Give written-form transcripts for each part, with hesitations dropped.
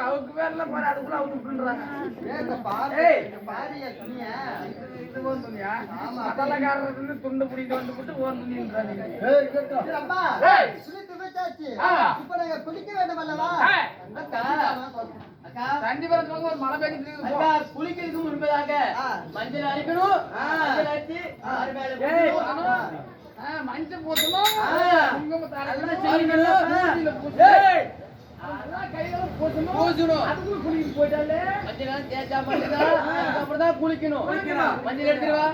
அவருக்கு பேர்ல பாரு அதுக்குள்ள அவங்க விட்டுறாங்க துண்டு பிடிக்க வந்து விட்டு குளிக்க வேண்டும் அல்லவா தண்டிபுரத்துல ஒரு மழை பெய்ஞ்சிட்டு குளிக்கிறதுக்கு முன்பதாக மஞ்சள் அடிக்கணும் மஞ்சள் போட்டணும் குளிக்கணும் மஞ்சள் எடுத்துருவா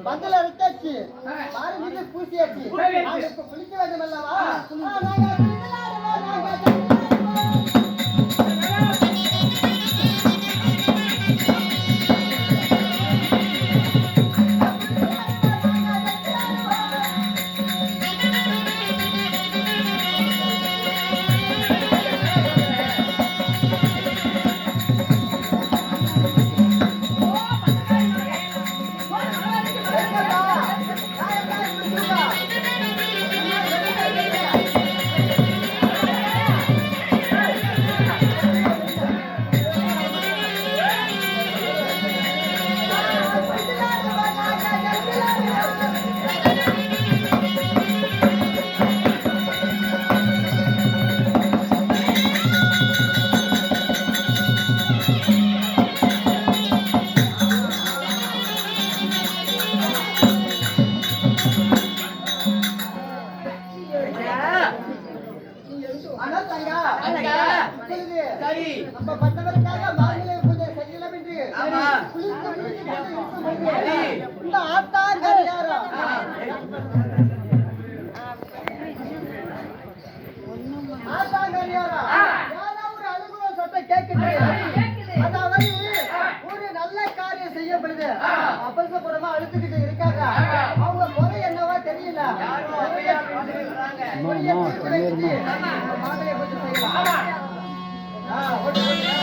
மஞ்சள் அரைச்சாச்சு பாரு மீது பூசியாச்சு குளிக்க வேண்டும் அல்லவா இப்பொழுது சரி நம்ம பண்ணவருக்காக மாங்கல்ய பூஜை செய்யலாம் என்று ஆமா. குளித்து முடித்து கொண்டு இருக்கும் பொழுது இந்த ஆத்தாங்கரியாரா ஆத்தாங்கரியாரா யாரோ ஒரு அழுகுற சத்தம் கேட்குது. அதாவது ஒரு நல்ல காரியம் செய்யப்படுது. அபசகுணமா அழுத்துக்கிட்டு இருக்காங்க. அவங்க முறை என்னவா தெரியல. யாரும் அப்படியே அப்படின்னு சொல்றாங்க. முறையை தீர்த்து வச்சு நம்ம மாங்கல்ய பூஜை செய்யலாம். Okay okay.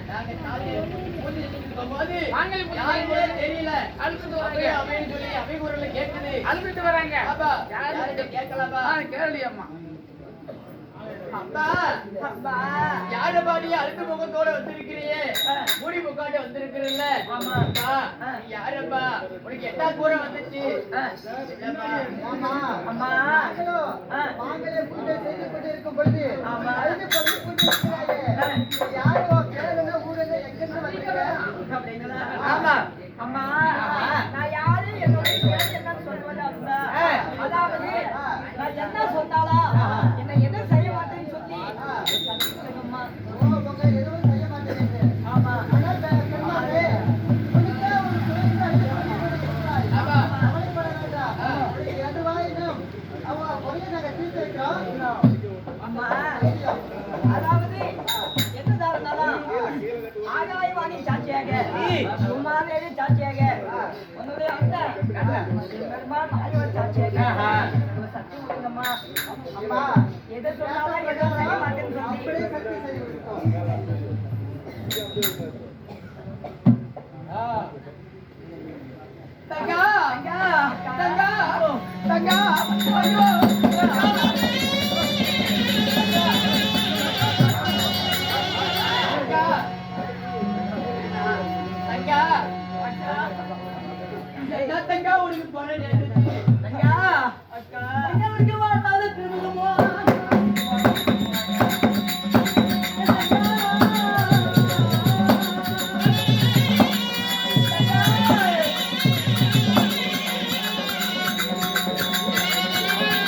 நாங்க தாலியை பூஜை செஞ்சுட்டு இருக்கும்போது மாங்கல்ய பூஜை யாருமே தெரியல. அழுத்துட்டு வராங்க. அப்படியே அப்படின்னு சொல்லி அபிகுரல்ல கேட்குது. அழுதுட்டு வராங்க. அப்பா, யாரு யார்கிட்ட கேட்கலாமா? கேள்வியம்மா. அப்பா, அப்பா, யார பாடி அழுத்த முகத்தோட வந்திருக்கிறியே? மூடி முக்காட்ட வந்திருக்கிறல்ல? அப்பா, நீ யாரப்பா? உனக்கு என்ன கூரை வந்துச்சு? என்னப்பா? அம்மா மாங்கல்ய பூஜை செய்து கொண்டிருக்கும் பொழுது அழுது கொண்டு கொண்டிருக்கிறாயே. யாரோ கேளுங்க ஊருங்க எங்கிருந்து வந்தீங்க? ஆமா. அம்மா நான் யாரு என்னுடைய பேர் என்னன்னு சொல்வது அம்மா. அதாவது நான் என்ன சொன்னாலும் என்னை எதுவும் செய்ய மாட்டேன்னு சொல்லி அம்மா. ஓ, உங்க எதுவும் செய்ய மாட்டேங்குது. ஆமா ஆனால் பெருமாளே, உனக்கே ஒரு குறைந்த அழுது கொண்டிருக்கிறாய். ஆமா. கவலைப்பட வேண்டாம். உனக்கு எதுவாயினும் அவங்க பொய்யை நாங்கள் தீர்த்து வைக்கிறோம். அம்மா அதாவது என்னதா இருந்தாலும் ஆகாயவாணி சாட்சியாக சும்மாவே சாட்சியாக உன்னுடைய அந்த பெருமாள் ஆயவர் சாட்சியாக சக்தி கொடுங்கம்மா. அம்மா, எதை சொன்னாலும் எதுவும் செய்ய மாட்டேன்னு சொல்லி அப்படியே சக்தி செய்து விட்டோம். தங்கா, தங்கா, தங்கா, ஐயோ, தங்கா, என்ன தங்கா உனக்கு போன நேரத்துக்கு? அக்கா அக்கா என்ன வாட்டாத திரும்புமா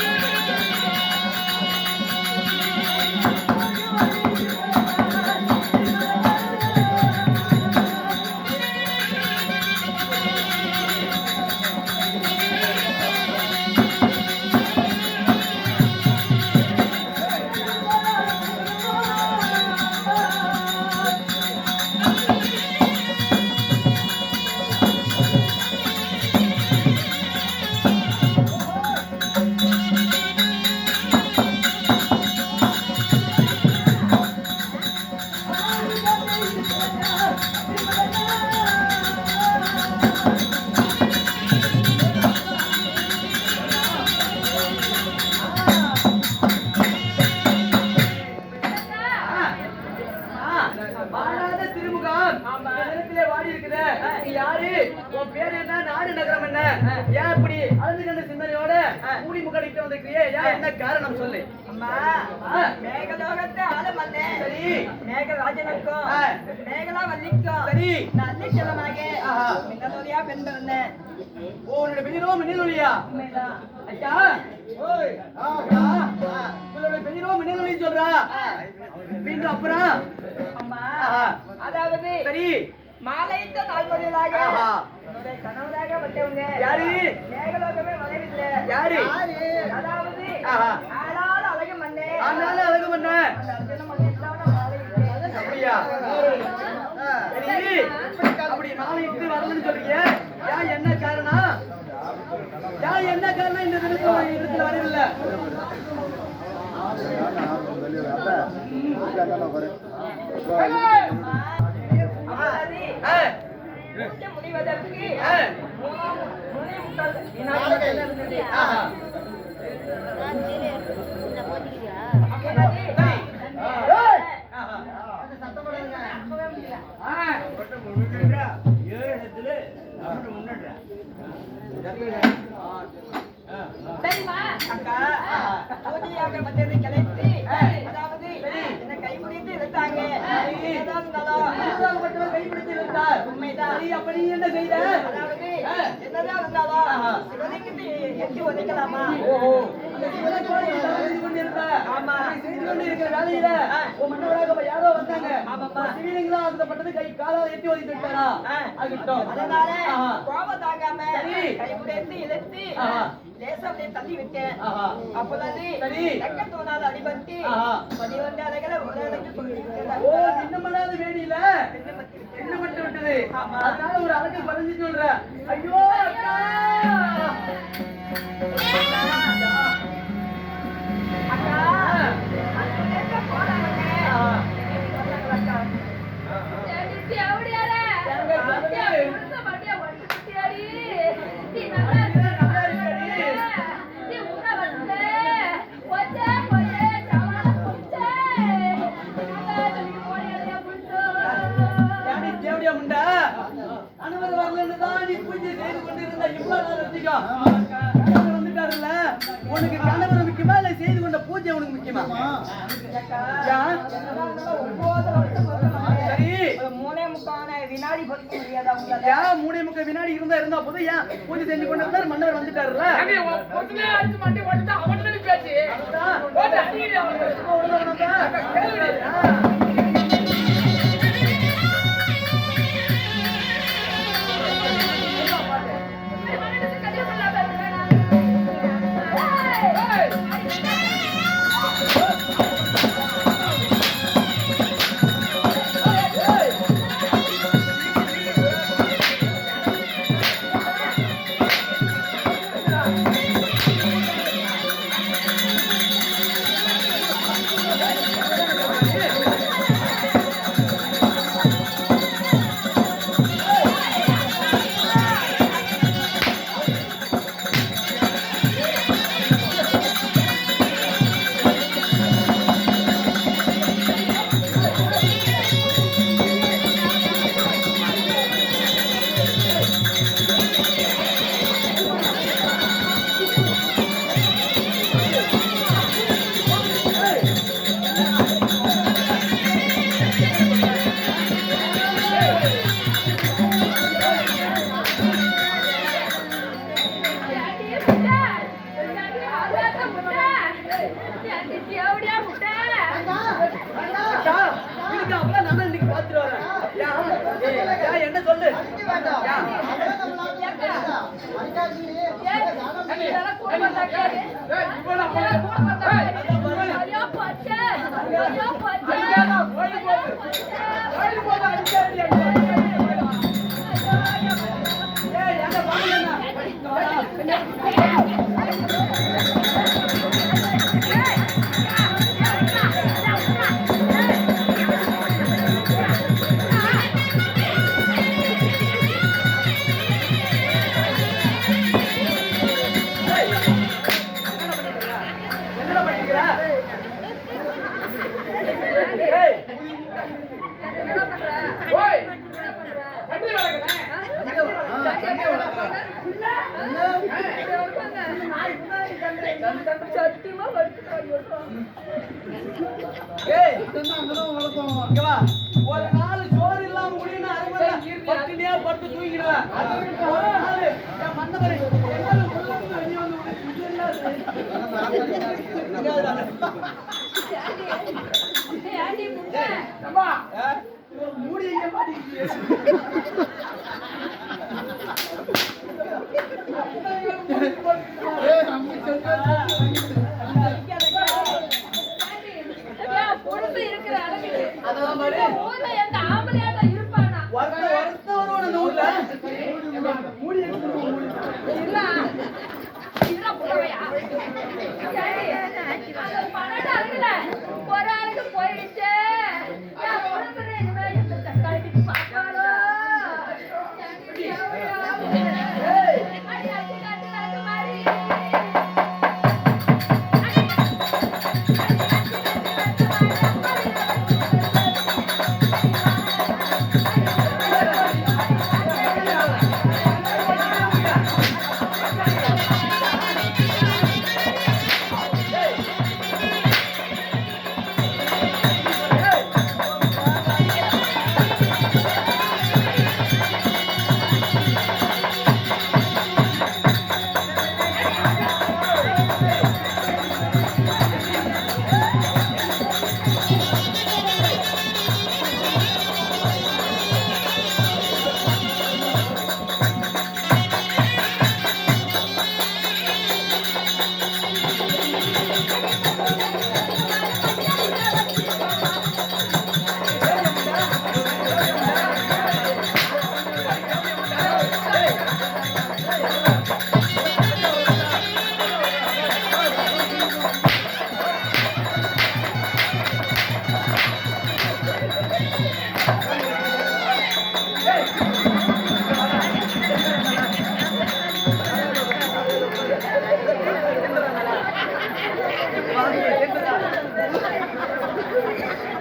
ஆ அழுது கண்ட சிந்தனையோட மூடி முகடிட்டு வந்திருக்கிறியே என்ன காரணம் சொல்லு. அம்மா மேகலோகத்தை ஆளமல்லே சரி மேகராஜனுக்கும் மேகலாவல்லிக்கும் சரி நல்ல செல்லமாக மின்னலொலியா பெண் பிறந்தேன். உன்னுடைய பெயரோ மின்னலொலியா? உண்மைதான் ஐயா ஓய் ஐயா உங்களுடைய பெயரோ மின்னலொலி சொல்றா பின் அப்புறம் அம்மா அதாவது சரி மாலைத்த நாள்வழியாக என்னுடைய கணவராக வந்தவங்க யாரு? மேகலோகமே வரவில்லை. யாரு? அதாவது ஆஹா. ஆளால் அழகு மண்ணே அதனால அழகு பண்ண அந்த அர்ஜுன மண்ணில் மாலை அப்படியா? சரி அப்படி மாலையிட்டு வரலன்னு சொல்றீங்க ஏன் என்ன காரணம்? ஏன் என்ன காரணம் இந்த இடத்துல வரவில்லை? முடிவதற்கு அக்கா பூஜையாக வந்ததை கலைத்து அதாவது என்னை கைப்பிடித்து இழுத்தாங்க. என்னதான் இருந்தாலும் கைப்பிடித்து இருந்தார். உண்மைதான். சரி, அப்ப நீ என்ன செய்த? அதாவது என்னதான் இருந்தாலும் சிவனுக்கு எட்டி உதைக்கலாமா? ஓஹோ அந்த சிவனத்தோடு நீ செய்து கொண்டிருந்த. ஆமா. நீ செய்து கொண்டிருக்கிற வேலையில உன் மன்னவராக யாரோ வந்தாங்க. ஆமாப்பா. சிவலிங்களா ஆகப்பட்டது கை காலால் எட்டி ஒதுக்கி விட்டாரா? ஆகட்டும். அதனால கோபம் தாங்காம சரி. கைப்பிடித்து இழுத்து லேசா அப்படியே தள்ளி விட்டேன். ஆஹா. அப்போதானே சரி. தக்க தோணாத அடிபட்டு ஆஹா. 12 அலைகளை ஒரு அலைக்கு சொல்லிவிட்டேன். ஓ இன்னமல்லாத வேணியில என்ன மட்டும் விட்டது. அதனால ஒரு அழகு பறஞ்சு சொல்ற. ஐயோ அக்கா அக்கா அந்த நேரத்துல போறாங்க. அக்கா உனக்கு கணவர் முக்கியமா இல்ல செய்து கொண்ட பூஜை உனக்கு முக்கியமா? சரி மூணே முக்கான வினாடி பொறுக்க முடியாதா உங்களால? ஏன் 3.25 வினாடி இருந்தா போதும் ஏன் பூஜை செஞ்சு கொண்டு இருந்தாரு மன்னர் வந்துட்டாருல்ல? என்ன சொல்லு? சத்தியமா வடுத்துட்டாங்க. ஏய் இங்க வா. ஒரு நாள் சோறு இல்லாம முடியும்னா பட்டினியா பட்டு தூங்கிடுவேன். ஒரு நாள் என் மன்னவரை என்னால உள்ளாந்து வெளிய வந்து விடு. ஏண்டி முட்டை? அம்மா மூடி எங்க மாட்டிக்கிச்சு? ஏன் பொறுப்பு இருக்கிற அளவுக்கு அதெல்லாம் பாரு. இந்த ஊர்ல எந்த ஆம்பளையாட்ட இருப்பானா? வருத்த வருவான் அந்த ஊர்ல. மூடி எங்க மூடி? இல்ல. இதுதான் புடவையா? சரி. அது 12 ஆளுல ஒரு ஆளுக்கு போயிடுச்சு. நான் பொறுப்புல இனிமே எந்த தக்காளிக்கு பாப்பாளோ? ஏய் அடி அடி அடி அடி மாறி.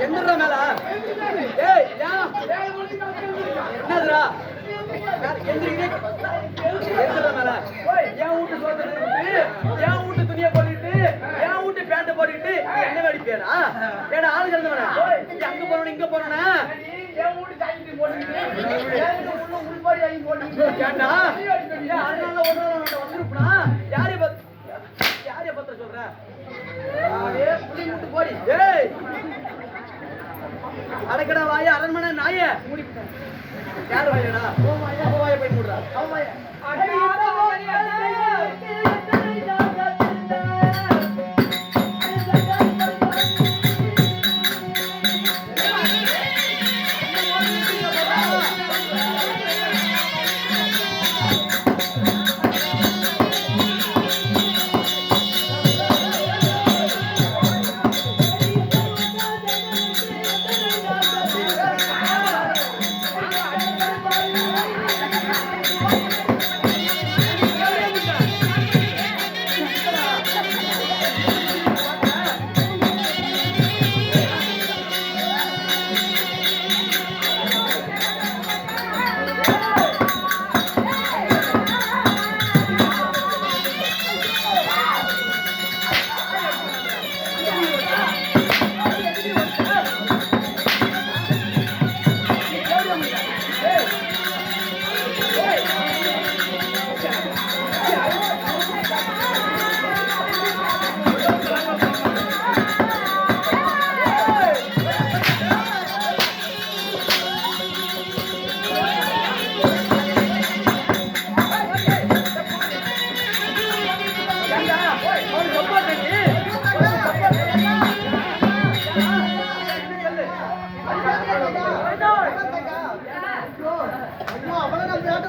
என்னடா மேல? ஏய் யா என்னதுடா? என்னடா மேல? என் வீட்டு சோத்தை நிறுத்தி, என் வீட்டு துணியை போட்டுக்கிட்டு, என் வீட்டு பேண்ட போட்டுக்கிட்டு என்ன வெடிப்பேனா? ஏடா ஆளு கிடந்தவன அங்க போறவன இங்க போறவன என் வீட்டு தாய்க்கு போட்டுக்கிட்டு என் வீட்டு உள்பாடி வாங்கி போட்டுக்கிட்டு கேட்டா அதனால வந்துருப்பா யாரைய பத்த சொல்ற? புள்ளி விட்டு போடி. ஏய் அடக்கடா வாய அரண்மனை நாய யாரு வாயடா? வாய போய் மூடுறா. அவன் வாயை.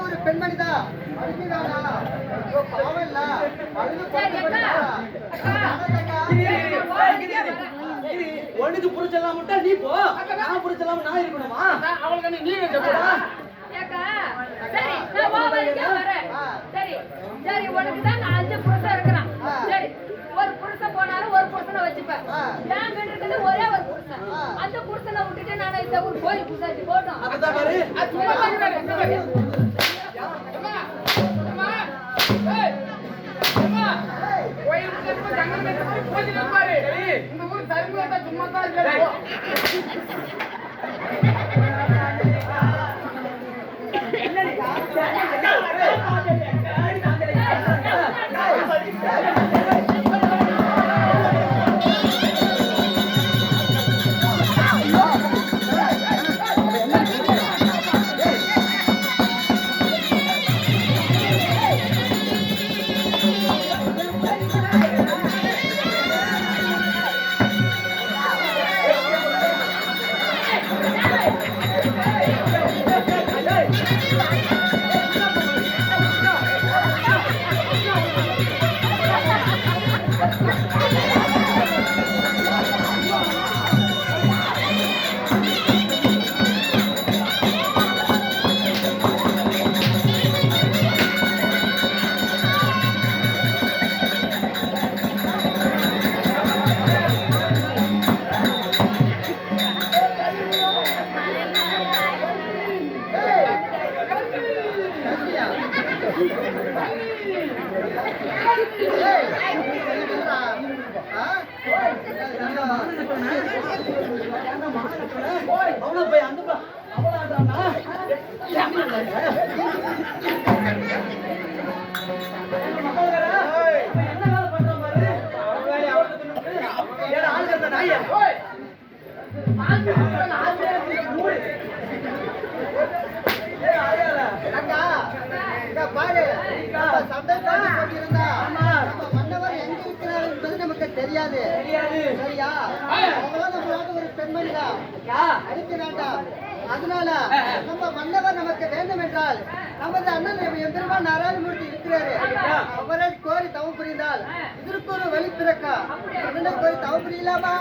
ஒரு பெண்மணிதான் பாவம் இல்ல ஒண்ணுக்கு புரிச்செல்லாம் மட்டும் நீ போ, நான் புரிச்செல்லாம் நான் இருக்கணுமா? அவளுக்கு நீ வச்சா சரி நான் வா வரேன். சரி சரி உனக்கு தான் 5 புருஷன் இருக்கிறான். சரி ஒரு புருஷன் போனாலும் ஒரு புருஷனை வச்சுப்பேன். நான் இருக்கிறது ஒரே ஒரு புருஷன். அந்த புருஷனை விட்டுட்டு நான் இந்த ஒரு கோயில் பூசாச்சு போட்டோம். அப்பதான் பாரு கோயில் ஜோதி இருப்பாரு. இந்த ஊர் தருமபுரி சும்மா தான் இருக்காரு. தெரியாது சரியா? ஒரு பெண்மணி தான் அடிக்க வேண்டாம். அதனால நம்ம மன்னவர் நமக்கு வேண்டும் என்றால் நமது அண்ணன் எம்பெருமான் நாராயணமூர்த்தி இருக்கிறாரு. அவரை கோரி தவம் புரிந்தால் இதற்கு ஒரு வழி பிறக்கா. அண்ணனை கோரி தவம் புரியலாமா?